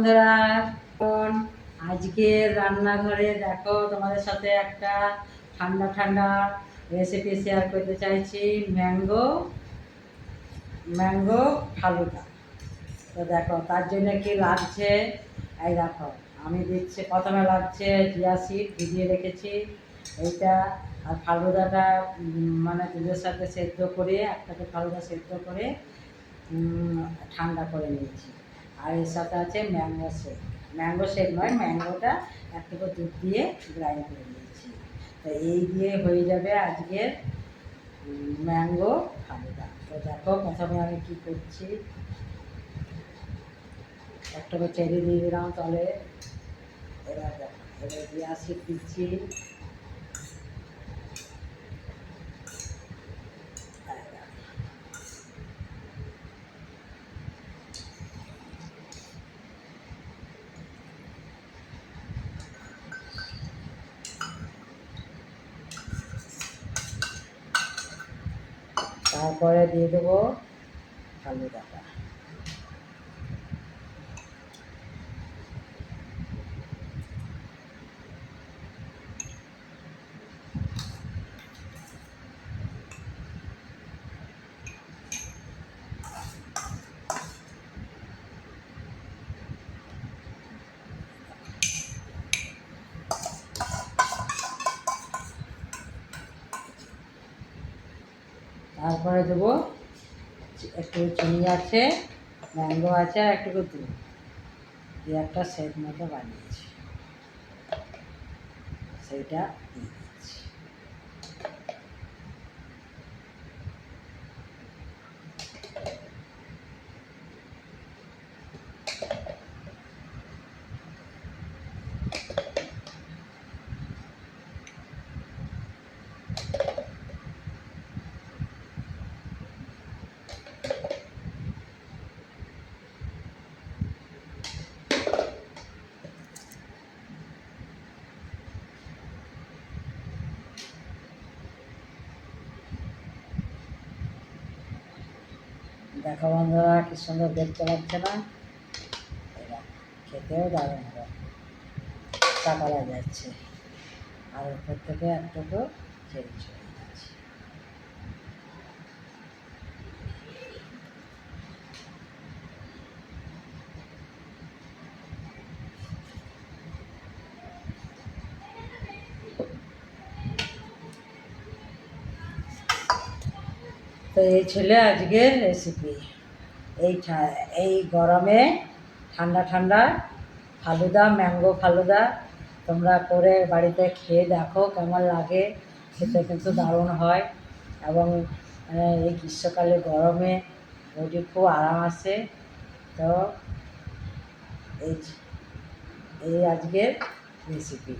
বন্ধুরা, এখন আজকের রান্নাঘরে দেখো তোমাদের সাথে একটা ঠান্ডা ঠান্ডা রেসিপি শেয়ার করতে চাইছি। Mango mango falooda. তো দেখো তার জন্য কি লাগছে, এই দেখো আমি দিচ্ছি। প্রথমে লাগছে চিয়া সিড, ভিজিয়ে রেখেছি এইটা। আর ফালুদাটা মানে দুধের সাথে সেদ্ধ করে, একটাকে ফালুদা সেদ্ধ করে ঠান্ডা করে নিয়েছি। আর এর সাথে আছে ম্যাঙ্গো শেক নয়, ম্যাঙ্গোটা একটু দুধ দিয়ে গ্রাইন্ড করে নিয়েছি। তো এই দিয়ে হয়ে যাবে আজকের ম্যাঙ্গো ফালুদা। তো দেখো প্রথমে আমি কী করছি, একটু চেরি দিয়ে দিলাম তলে। এবার দেখো, এবার দিয়ে অ্যাসিড দিচ্ছি। তারপরে দিয়ে দেবো ফালুদাটা। তারপরে দেবো একটু চিনি আছে, ম্যাঙ্গো আছে, আর একটু দুধ দিয়ে একটা সেট মতো বানিয়েছি, সেইটা দিয়ে দিচ্ছি। দেখো বন্ধুরা, কি সুন্দর দেখতে লাগছে না? এরা খেতেও দারুণ হবে, চা করা যাচ্ছে। আর উপর থেকে একটুকু চেরি ছড়িয়ে যাচ্ছে। তো এই ছিল আজকের রেসিপি। এই গরমে ঠান্ডা ঠান্ডা ফালুদা, ম্যাঙ্গো ফালুদা তোমরা করে বাড়িতে খেয়ে দেখো কেমন লাগে। খেতে কিন্তু দারুণ হয়, এবং এই গ্রীষ্মকালে গরমে ওটি খুব আরাম আসে। তো এই আজকের রেসিপি।